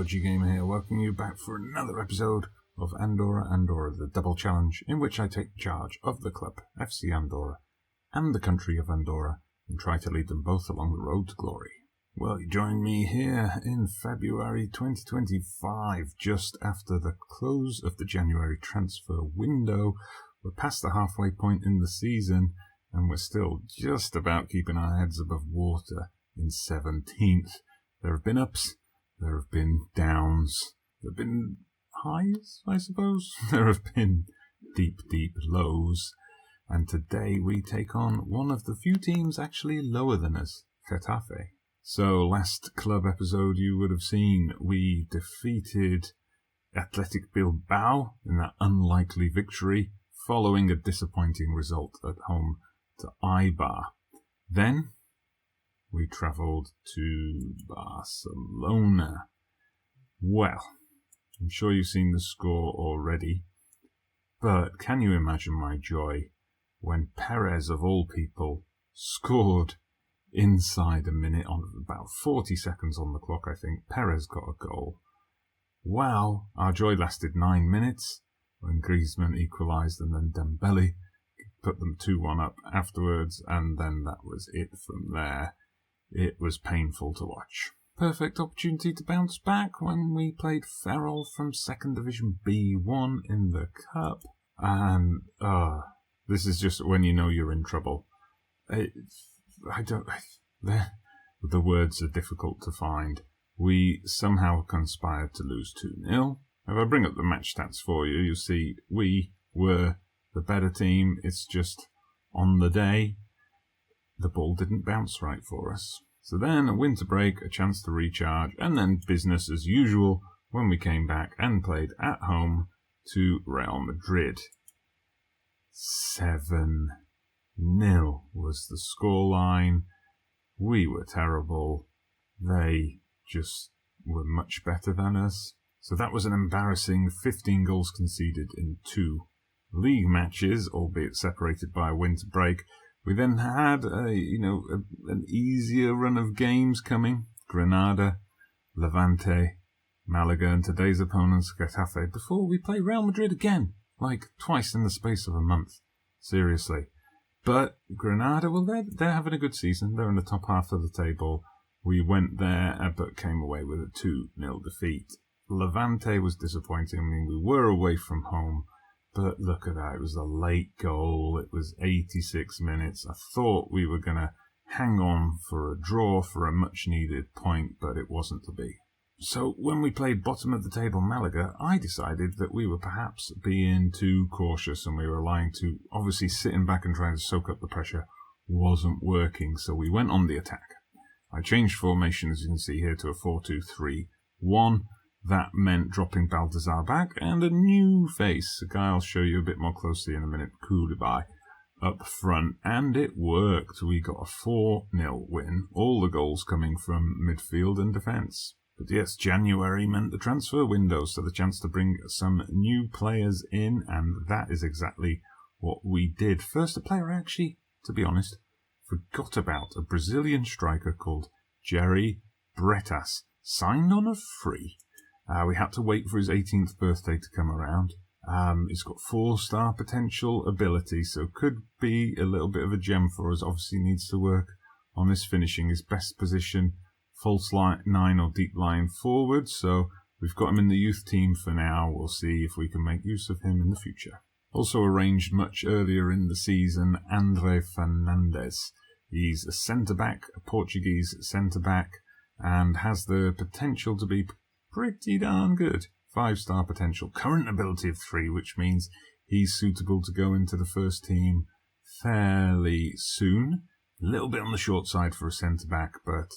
Technology Gamer here, welcoming you back for another episode of Andorra, the double challenge, in which I take charge of the club, FC Andorra, and the country of Andorra, and try to lead them both along the road to glory. Well, you join me here in February 2025, just after the close of the January transfer window. We're past the halfway point in the season, and we're still just about keeping our heads above water in 17th. There have been ups, there have been downs, there have been highs, I suppose. There have been deep, deep lows. And today we take on one of the few teams actually lower than us, Getafe. So last club episode you would have seen we defeated Athletic Bilbao in that unlikely victory following a disappointing result at home to Eibar. Then we travelled to Barcelona. Well, I'm sure you've seen the score already, but can you imagine my joy when Perez, of all people, scored inside a minute, on about 40 seconds on the clock, I think. Perez got a goal. Wow, our joy lasted 9 minutes when Griezmann equalised, and then Dembele put them 2-1 up afterwards, and then that was it from there. It was painful to watch. Perfect opportunity to bounce back when we played Ferrol from 2nd Division B1 in the Cup. And this is just when you know you're in trouble. The words are difficult to find. We somehow conspired to lose 2-0. If I bring up the match stats for you, you'll see we were the better team. It's just on the day, the ball didn't bounce right for us. So then a winter break, a chance to recharge, and then business as usual when we came back and played at home to Real Madrid. 7-0 was the scoreline. We were terrible. They just were much better than us. So that was an embarrassing 15 goals conceded in 2 league matches, albeit separated by a winter break. We then had an easier run of games coming. Granada, Levante, Malaga, and today's opponents, Getafe, before we play Real Madrid again, like twice in the space of a month. Seriously. But Granada, well, they're having a good season. They're in the top half of the table. We went there, but came away with a 2-0 defeat. Levante was disappointing. I mean, we were away from home. But look at that, it was a late goal, it was 86 minutes. I thought we were going to hang on for a draw for a much needed point, but it wasn't to be. So when we played bottom of the table Malaga, I decided that we were perhaps being too cautious and we were lying to, obviously sitting back and trying to soak up the pressure wasn't working, so we went on the attack. I changed formation, as you can see here, to a 4-2-3-1. That meant dropping Baltazar back and a new face, a guy I'll show you a bit more closely in a minute, Koulibaly, up front, and it worked. We got a 4-0 win, all the goals coming from midfield and defence. But yes, January meant the transfer window, so the chance to bring some new players in, and that is exactly what we did. First, a player I actually, to be honest, forgot about, a Brazilian striker called Jerry Bretas, signed on a free. We had to wait for his 18th birthday to come around. He's got 4-star potential ability, so could be a little bit of a gem for us. Obviously needs to work on his finishing. His best position, false line 9 or deep line forward. So we've got him in the youth team for now. We'll see if we can make use of him in the future. Also arranged much earlier in the season, André Fernandes. He's a centre-back, a Portuguese centre-back, and has the potential to be pretty darn good. 5-star potential. Current ability of 3, which means he's suitable to go into the first team fairly soon. A little bit on the short side for a centre-back, but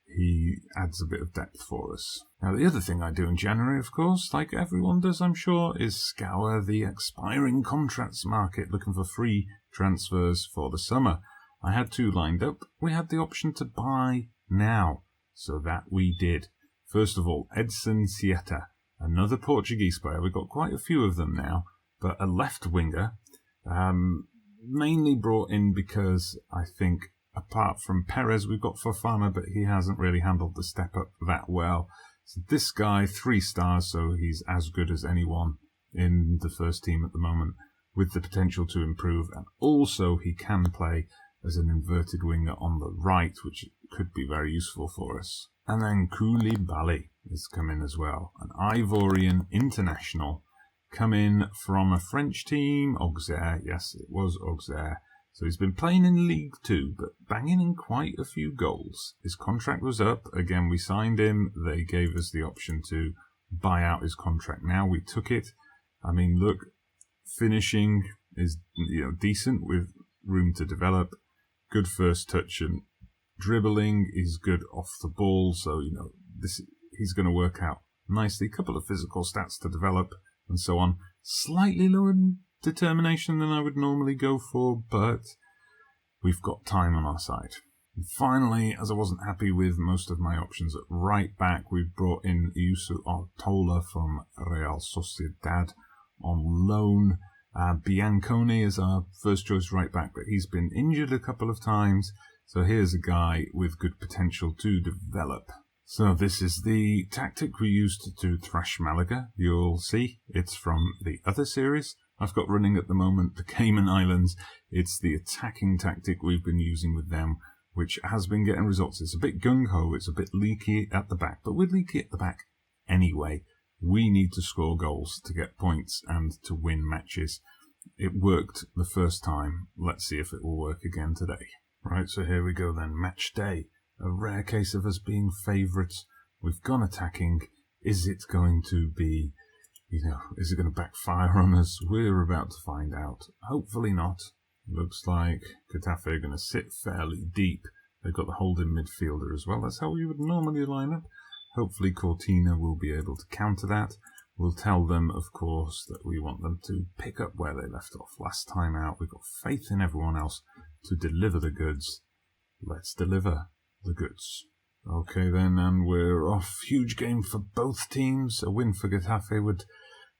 he adds a bit of depth for us. Now, the other thing I do in January, of course, like everyone does, I'm sure, is scour the expiring contracts market, looking for free transfers for the summer. I had 2 lined up. We had the option to buy now, so that we did. First of all, Edson Sieta, another Portuguese player. We've got quite a few of them now, but a left winger, mainly brought in because I think apart from Perez, we've got Fofana, but he hasn't really handled the step up that well. So this guy, 3 stars, so he's as good as anyone in the first team at the moment, with the potential to improve. And also he can play as an inverted winger on the right, which could be very useful for us. And then Koulibaly has come in as well, an Ivorian international, come in from a French team, Auxerre. Yes, it was Auxerre. So he's been playing in League 2, but banging in quite a few goals. His contract was up. Again, we signed him. They gave us the option to buy out his contract. Now we took it. I mean, look, finishing is decent with room to develop. Good first touch and dribbling. He's good off the ball. So, he's going to work out nicely. A couple of physical stats to develop and so on. Slightly lower determination than I would normally go for, but we've got time on our side. And finally, as I wasn't happy with most of my options at right back, we've brought in Yusu Artola from Real Sociedad on loan. Bianconi is our first choice right back, but he's been injured a couple of times, so here's a guy with good potential to develop. So this is the tactic we used to thrash Malaga. You'll see it's from the other series I've got running at the moment, the Cayman Islands. It's the attacking tactic we've been using with them, which has been getting results. It's a bit gung-ho, it's a bit leaky at the back, but we're leaky at the back anyway. We need to score goals to get points and to win matches. It worked the first time. Let's see if it will work again today. Right, so here we go then. Match day. A rare case of us being favourites. We've gone attacking. Is it going to be, is it going to backfire on us? We're about to find out. Hopefully not. Looks like Getafe are going to sit fairly deep. They've got the holding midfielder as well. That's how we would normally line up. Hopefully Cortina will be able to counter that. We'll tell them, of course, that we want them to pick up where they left off last time out. We've got faith in everyone else to deliver the goods. Let's deliver the goods. Okay then, and we're off. Huge game for both teams. A win for Getafe would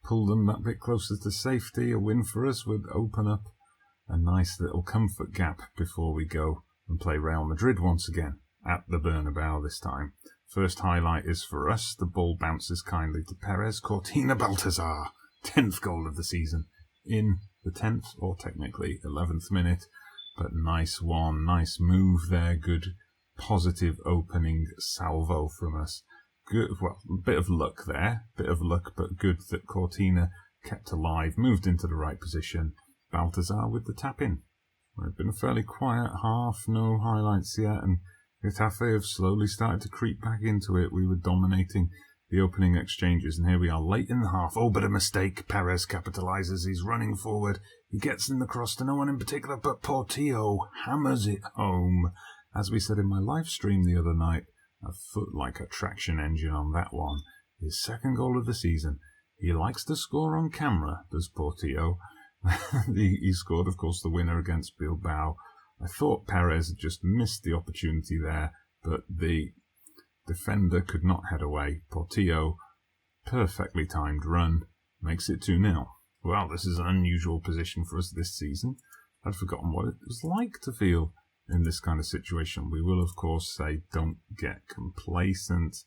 pull them that bit closer to safety. A win for us would open up a nice little comfort gap before we go and play Real Madrid once again at the Bernabeu this time. First highlight is for us. The ball bounces kindly to Perez. Cortina Baltazar, 10th goal of the season in the 10th, or technically 11th minute. But nice one, nice move there. Good positive opening salvo from us. Good, well, a bit of luck there. Bit of luck, but good that Cortina kept alive, moved into the right position. Baltazar with the tap-in. It's been a fairly quiet half, no highlights yet, and Getafe have slowly started to creep back into it. We were dominating the opening exchanges, and here we are late in the half. Oh, but a mistake. Perez capitalises. He's running forward. He gets in the cross to no one in particular, but Portillo hammers it home. As we said in my live stream the other night, a foot like a traction engine on that one. His second goal of the season. He likes to score on camera, does Portillo. He scored, of course, the winner against Bilbao. I thought Perez had just missed the opportunity there, but the defender could not head away. Portillo, perfectly timed run, makes it 2-0. Well, this is an unusual position for us this season. I'd forgotten what it was like to feel in this kind of situation. We will, of course, say don't get complacent.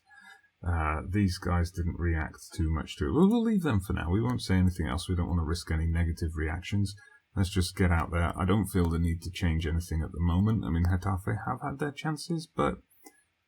These guys didn't react too much to it. We'll leave them for now. We won't say anything else. We don't want to risk any negative reactions. Let's just get out there. I don't feel the need to change anything at the moment. I mean, Getafe have had their chances, but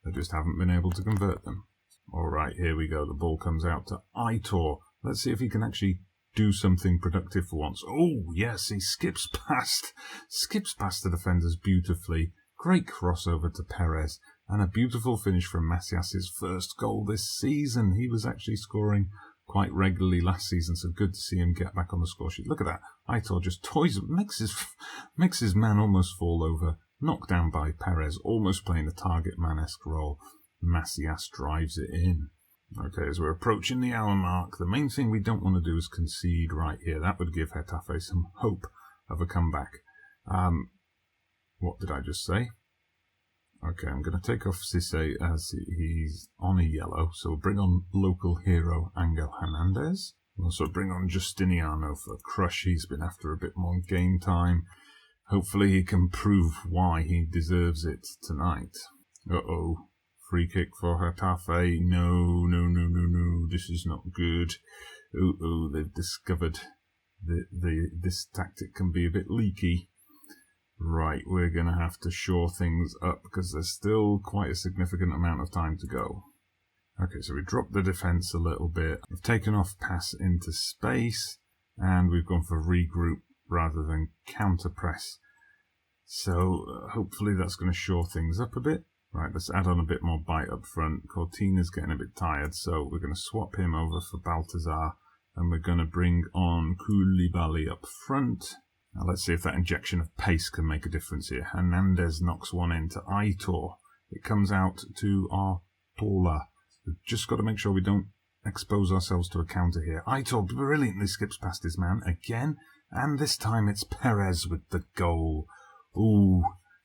they just haven't been able to convert them. All right, here we go. The ball comes out to Aitor. Let's see if he can actually do something productive for once. Oh, yes, he skips past the defenders beautifully. Great crossover to Perez, and a beautiful finish from Macias' first goal this season. He was actually scoring quite regularly last season, so good to see him get back on the score sheet. Look at that. Aitor just toys, makes his man almost fall over. Knocked down by Perez, almost playing a target man-esque role. Macias drives it in. Okay, as we're approaching the hour mark, the main thing we don't want to do is concede right here. That would give Getafe some hope of a comeback. What did I just say? Okay, I'm going to take off Cisse as he's on a yellow. So we'll bring on local hero Angel Hernandez. We'll also bring on Justiniano for Crush. He's been after a bit more game time. Hopefully he can prove why he deserves it tonight. Uh-oh. Free kick for Getafe. No. This is not good. Oh, they've discovered this tactic can be a bit leaky. Right, we're going to have to shore things up because there's still quite a significant amount of time to go. Okay, so we dropped the defence a little bit. We've taken off pass into space, and we've gone for regroup rather than counter press. So hopefully that's going to shore things up a bit. Right, let's add on a bit more bite up front. Cortina's getting a bit tired, so we're going to swap him over for Baltazar, and we're going to bring on Koulibaly up front. Now let's see if that injection of pace can make a difference here. Hernandez knocks one into Aitor. It comes out to Artola. We've just got to make sure we don't expose ourselves to a counter here. Aitor brilliantly skips past his man again, and this time it's Perez with the goal. Ooh,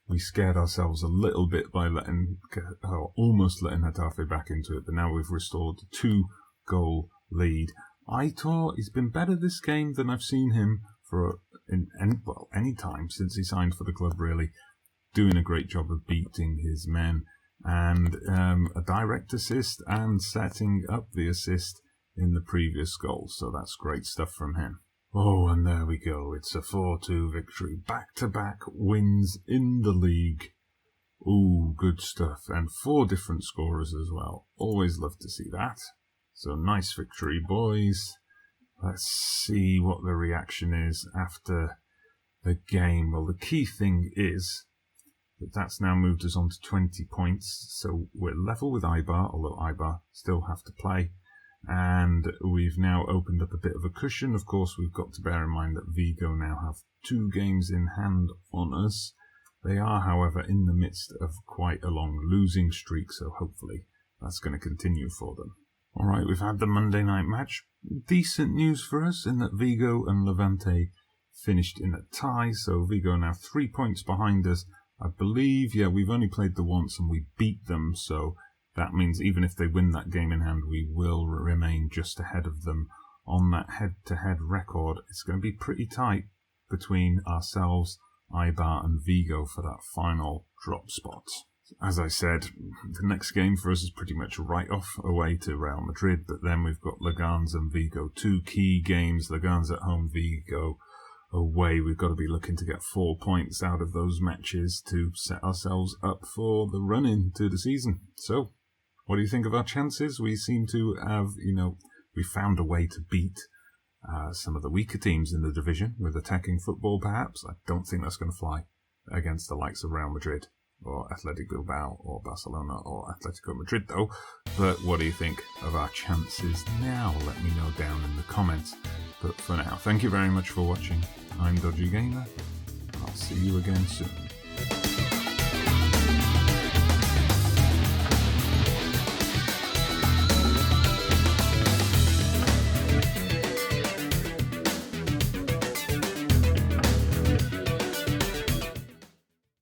we scared ourselves a little bit by almost letting Getafe back into it, but now we've restored a 2-goal lead. Aitor, he's been better this game than I've seen him for any time since he signed for the club, really. Doing a great job of beating his men, and a direct assist and setting up the assist in the previous goal, so that's great stuff from him. Oh, and there we go. It's a 4-2 victory. Back-to-back wins in the league. Ooh, good stuff. And 4 different scorers as well. Always love to see that. So nice victory, boys. Let's see what the reaction is after the game. Well, the key thing is that that's now moved us on to 20 points. So we're level with Eibar, although Eibar still have to play. And we've now opened up a bit of a cushion. Of course, we've got to bear in mind that Vigo now have 2 games in hand on us. They are, however, in the midst of quite a long losing streak, so hopefully that's going to continue for them. All right, we've had the Monday night match. Decent news for us in that Vigo and Levante finished in a tie, so Vigo now 3 points behind us. I believe, we've only played them once and we beat them, so that means even if they win that game in hand, we will remain just ahead of them on that head-to-head record. It's going to be pretty tight between ourselves, Eibar and Vigo for that final drop spot. As I said, the next game for us is pretty much a write-off away to Real Madrid, but then we've got Leganés and Vigo, 2 key games, Leganés at home, Vigo away. We've got to be looking to get 4 points out of those matches to set ourselves up for the run-in to the season. So, what do you think of our chances? We seem to have, we found a way to beat some of the weaker teams in the division with attacking football, perhaps. I don't think that's going to fly against the likes of Real Madrid or Athletic Bilbao or Barcelona or Atletico Madrid, though. But what do you think of our chances now? Let me know down in the comments. But for now, thank you very much for watching. I'm Dodgy Gamer. I'll see you again soon.